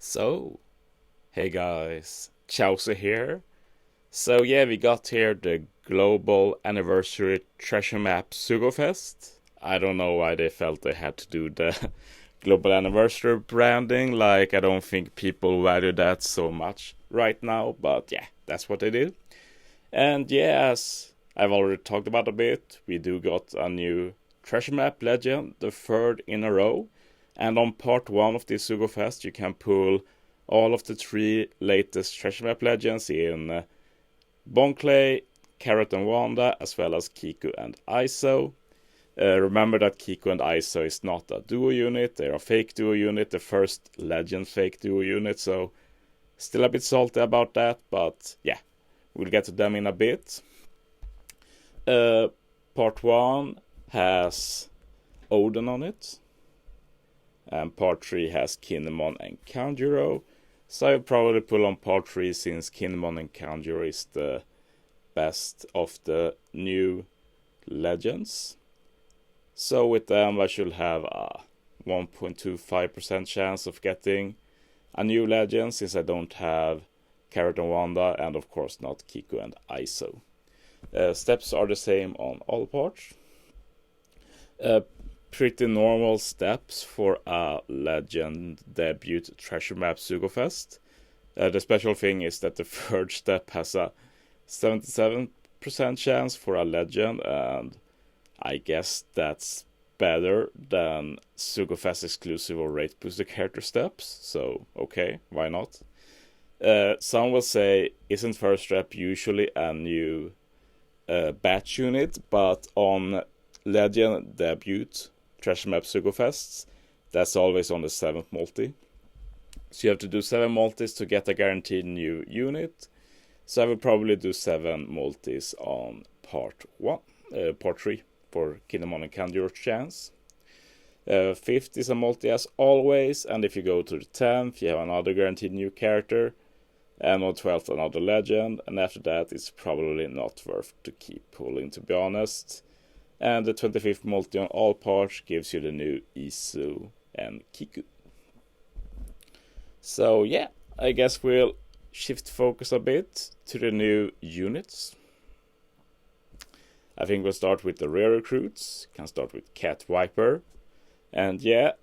So, hey guys, Chauzu here. So yeah, we got here the global anniversary treasure map Sugo-Fest. I don't know why they felt they had to do the global anniversary branding. Like, I don't think people value that so much right now, but yeah, that's what they did. And yeah, as I've already talked about a bit, we do got a new treasure map legend, the third in a row. And on part 1 of this Sugo-Fest, you can pull all of the 3 latest treasure map legends in Bonclay, Carrot and Wanda, as well as Kiku and Izo. Remember that Kiku and Izo is not a duo unit, they're a fake duo unit, the first legend fake duo unit, so still a bit salty about that, but yeah, we'll get to them in a bit. Part 1 has Odin on it, and part 3 has Kinemon and Kanjuro. So I'll probably pull on part 3 since Kinemon and Kanjuro is the best of the new legends. So with them I should have a 1.25% chance of getting a new legend since I don't have Carrot and Wanda and of course not Kiku and Izo. Steps are the same on all parts. Pretty normal steps for a legend debut treasure map Sugo-Fest. The special thing is that the third step has a 77% chance for a legend, and I guess that's better than Sugo-Fest exclusive or rate booster character steps, so okay, why not? Some will say, isn't first step usually a new batch unit, but on legend debut treasure map Sugo-Fests, that's always on the 7th multi. So you have to do 7 multis to get a guaranteed new unit. So I will probably do 7 multis on part 3 for Kinemon and Kanjuro chance. 5th is a multi as always, and if you go to the 10th, you have another guaranteed new character, and on 12th another legend, and after that it's probably not worth to keep pulling, to be honest. And the 25th multi on all parts gives you the new Izo and Kiku. So yeah, I guess we'll shift focus a bit to the new units. I think we'll start with the rare recruits. Can start with Cat Viper. And yeah,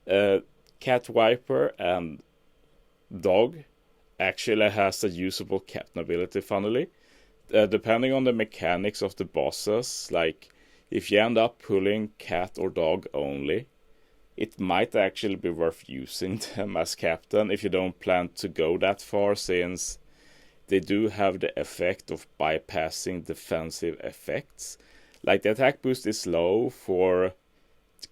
Cat Viper and Dog actually has a usable captain ability, funnily. Depending on the mechanics of the bosses, like if you end up pulling cat or dog only, it might actually be worth using them as captain if you don't plan to go that far, since they do have the effect of bypassing defensive effects. Like the attack boost is low for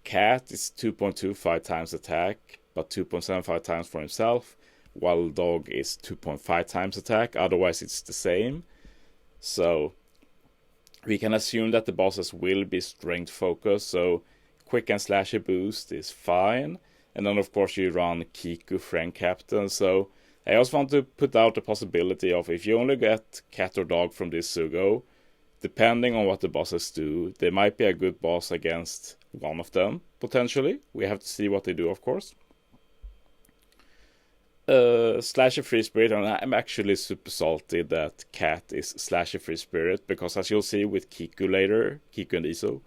cat, it's 2.25 times attack, but 2.75 times for himself, while dog is 2.5 times attack, otherwise it's the same. So we can assume that the bosses will be strength focused, so quick and slashy boost is fine. And then of course you run Kiku friend captain, so I also want to put out the possibility of, if you only get cat or dog from this Sugo, depending on what the bosses do, they might be a good boss against one of them, potentially. We have to see what they do, of course. Slashy Free Spirit, and I'm actually super salty that Cat is Slashy Free Spirit, because as you'll see with Kiku later, Kiku and Izo,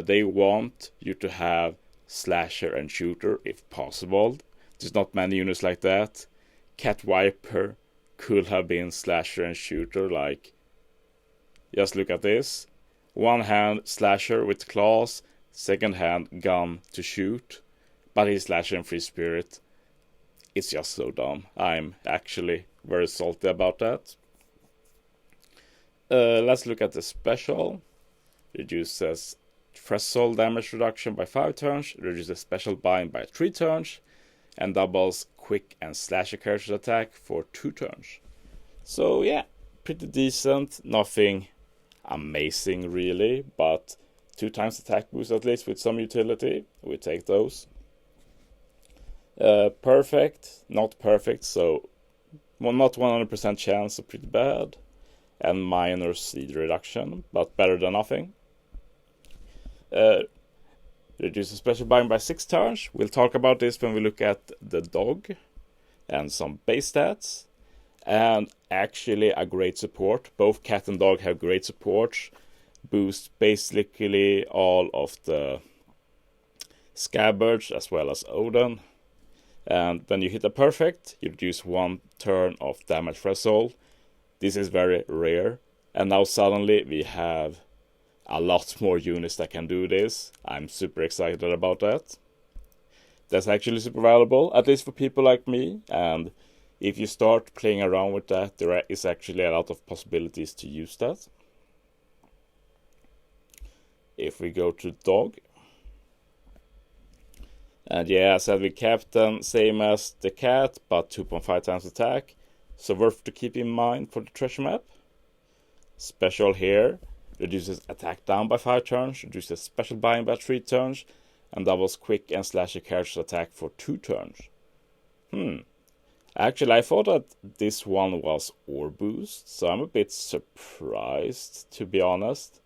they want you to have Slasher and Shooter if possible. There's not many units like that. Cat Viper could have been Slasher and Shooter, like, just look at this. One hand Slasher with claws, second hand gun to shoot, but he's Slasher and Free Spirit. It's just so dumb. I'm actually very salty about that. Let's look at the special. Reduces threshold damage reduction by 5 turns, reduces special bind by 3 turns, and doubles quick and slashy character attack for 2 turns. So yeah, pretty decent. Nothing amazing really, but 2 times attack boost at least with some utility. We take those. Perfect, not perfect, so not 100% chance, so pretty bad. And minor seed reduction, but better than nothing. reduces special bind by 6 turns. We'll talk about this when we look at the dog and some base stats. And actually a great support. Both cat and dog have great support. Boost basically all of the scabbards as well as Odin. And when you hit a perfect, you reduce 1 turn of damage threshold. This is very rare. And now suddenly we have a lot more units that can do this. I'm super excited about that. That's actually super valuable, at least for people like me. And if you start playing around with that, there is actually a lot of possibilities to use that. If we go to dog. And yeah, I said we captain, same as the cat, but 2.5 times attack. So worth to keep in mind for the treasure map. Special here, reduces attack down by 5 turns, reduces special bind by 3 turns, and doubles quick and slash a character's attack for 2 turns. Actually, I thought that this one was ore boost, so I'm a bit surprised, to be honest.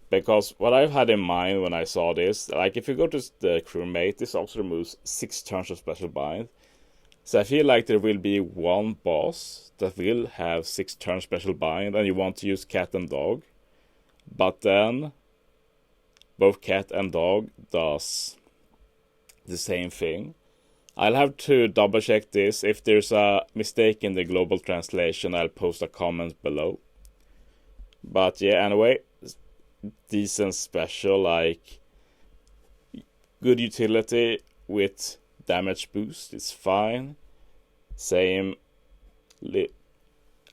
Because what I've had in mind when I saw this, like if you go to the crewmate, this also removes 6 turns of special bind. So I feel like there will be one boss that will have 6 turns special bind and you want to use cat and dog. But then both cat and dog does the same thing. I'll have to double check this. If there's a mistake in the global translation, I'll post a comment below. But yeah, anyway, decent special, like good utility with damage boost is fine. Same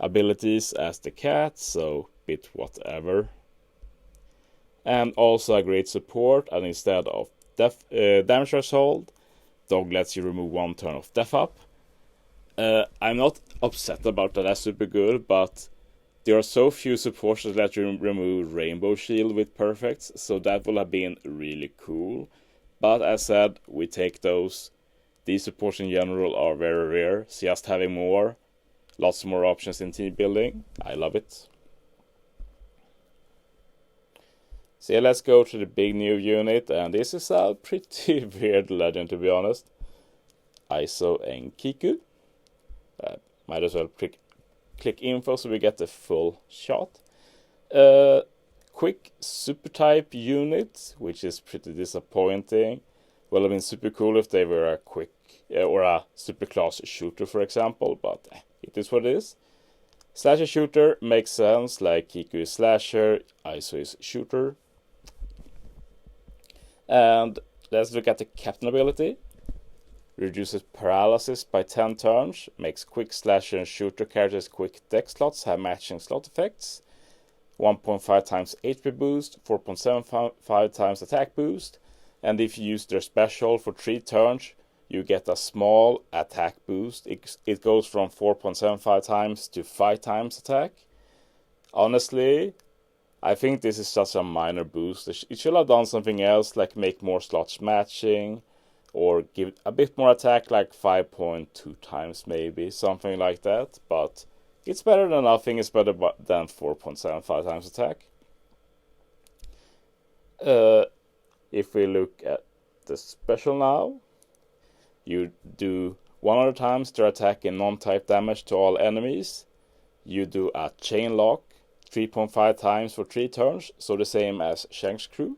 abilities as the cat, so bit whatever. And also a great support, and instead of damage threshold, dog lets you remove 1 turn of death up. I'm not upset about that, that's super good, but there are so few supports that let you remove Rainbow Shield with perfects, so that would have been really cool. But as said, we take those. These supports in general are very rare, so just having more, lots more options in team building, I love it. So yeah, let's go to the big new unit, and this is a pretty weird legend, to be honest. Izo Kiku. Might as well click info so we get the full shot. Quick super type unit, which is pretty disappointing. Well, I mean, super cool if they were a quick or a super class shooter, for example, but it is what it is. Slasher shooter makes sense, like Kiku is slasher, Izo is shooter. And let's look at the captain ability. Reduces paralysis by 10 turns, makes quick slasher and shooter characters quick deck slots have matching slot effects. 1.5 times HP boost, 4.75 times attack boost, and if you use their special for 3 turns, you get a small attack boost. It goes from 4.75 times to 5 times attack. Honestly, I think this is just a minor boost. It should have done something else, like make more slots matching, or give a bit more attack, like 5.2 times maybe, something like that. But it's better than nothing, it's better than 4.75 times attack. If we look at the special now, you do 100 times their attack and non-type damage to all enemies. You do a chain lock 3.5 times for 3 turns, so the same as Shank's crew.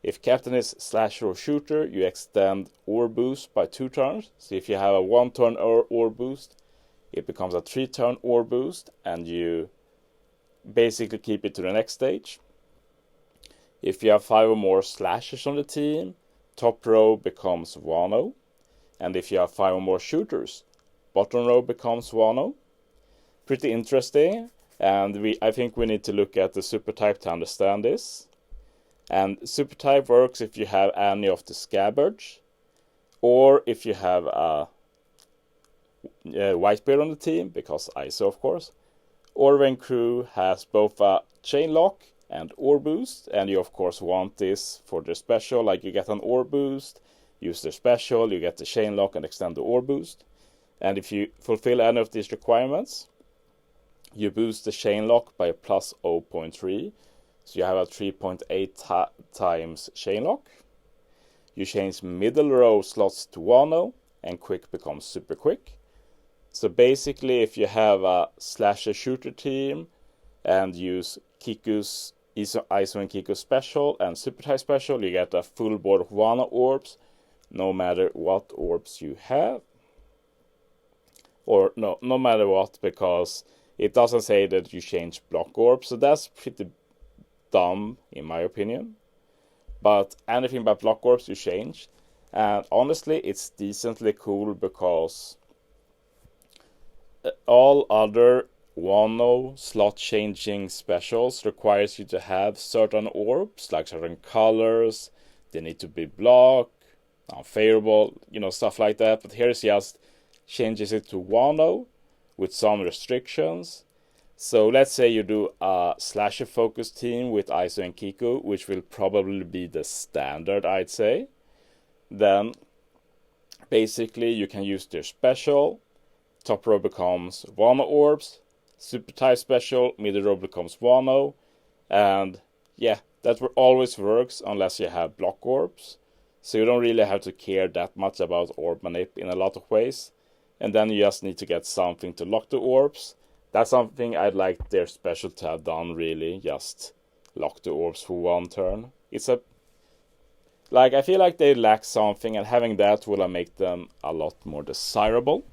If captain is slasher or shooter, you extend ore boost by 2 turns. So if you have a 1 turn ore boost, it becomes a 3 turn ore boost, and you basically keep it to the next stage. If you have 5 or more slashers on the team, top row becomes Wano. And if you have 5 or more shooters, bottom row becomes Wano. Pretty interesting, and I think we need to look at the super type to understand this. And super type works if you have any of the scabbards, or if you have a Whitebeard on the team, because Izo of course, or when crew has both a chain lock and ore boost, and you of course want this for the special, like you get an ore boost, use the special, you get the chain lock and extend the ore boost. And if you fulfill any of these requirements, you boost the chain lock by plus 0.3. So you have a 3.8 times chain lock. You change middle row slots to Wano, and quick becomes super quick. So basically, if you have a slasher shooter team and use Kiku's Izo and Kiku special and super type special, you get a full board of Wano orbs, no matter what orbs you have. Or no matter what, because it doesn't say that you change block orbs, so that's pretty dumb in my opinion. But anything but block orbs you change, and honestly it's decently cool because all other Wano slot changing specials requires you to have certain orbs, like certain colors, they need to be block, unfavorable, stuff like that. But here it's just changes it to Wano with some restrictions. So let's say you do a slasher focus team with Izo and Kiku, which will probably be the standard, I'd say. Then basically you can use their special. Top row becomes Wano orbs, super type special, middle row becomes Wano, and yeah, that always works unless you have block orbs. So you don't really have to care that much about orb manip in a lot of ways. And then you just need to get something to lock the orbs. That's something I'd like their special to have done, really. Just lock the orbs for one turn. I feel like they lack something, and having that will make them a lot more desirable.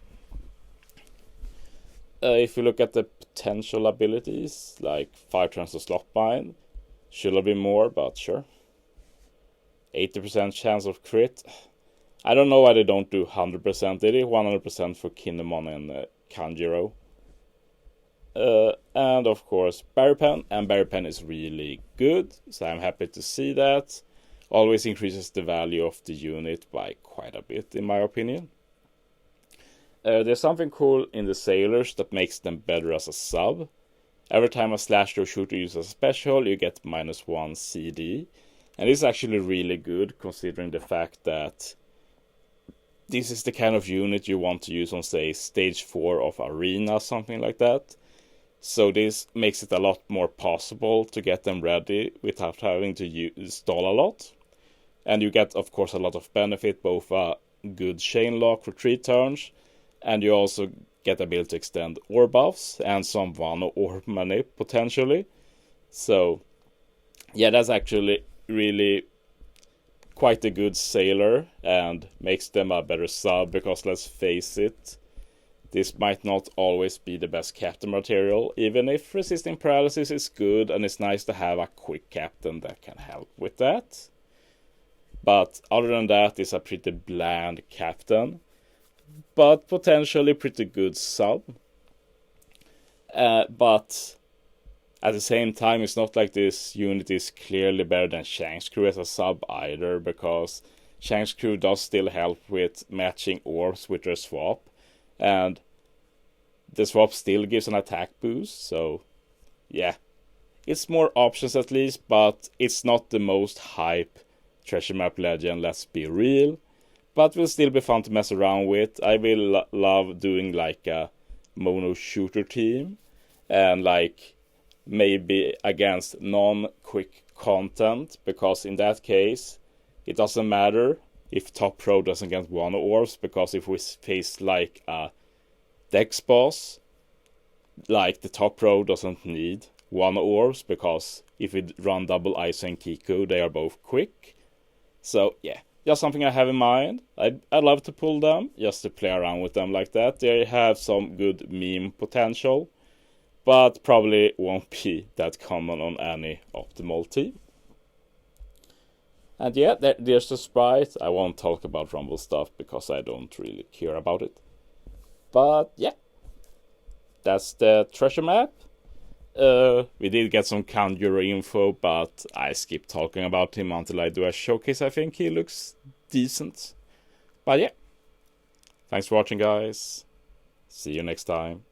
If you look at the potential abilities, like 5 turns of slot bind, should have been more, but sure. 80% chance of crit. I don't know why they don't do 100%. They did 100% for Kinemon and Kanjiro. And of course Berry Pen, and Berry Pen is really good, so I'm happy to see that. Always increases the value of the unit by quite a bit, in my opinion. There's something cool in the sailors that makes them better as a sub. Every time a slasher or shooter uses a special, you get -1 CD, and this is actually really good considering the fact that this is the kind of unit you want to use on, say, stage 4 of Arena, something like that. So this makes it a lot more possible to get them ready without having to install a lot. And you get, of course, a lot of benefit, both a good chain lock for 3 turns, and you also get the ability to extend orb buffs and some Wano orb manip potentially. So yeah, that's actually really quite a good sailor and makes them a better sub, because let's face it, this might not always be the best captain material, even if resisting paralysis is good and it's nice to have a quick captain that can help with that. But other than that, it's a pretty bland captain, but potentially pretty good sub. But at the same time, it's not like this unit is clearly better than Shang's crew as a sub either, because Shang's crew does still help with matching orbs with their swap, and the swap still gives an attack boost, so yeah. It's more options at least, but it's not the most hype treasure map legend, let's be real. But will still be fun to mess around with. I will love doing like a mono shooter team, and like maybe against non-quick content, because in that case it doesn't matter if top row doesn't get Wano orbs, because if we face like a Dex boss, like the top row doesn't need Wano orbs, because if we run double Izo and Kiku, they are both quick. So yeah, just something I have in mind. I'd love to pull them, just to play around with them like that. They have some good meme potential, but probably won't be that common on any optimal team. And yeah, there's the sprite. I won't talk about Rumble stuff because I don't really care about it. But yeah, that's the treasure map. We did get some Kanjuro info, but I skipped talking about him until I do a showcase. I think he looks decent. But yeah, thanks for watching, guys. See you next time.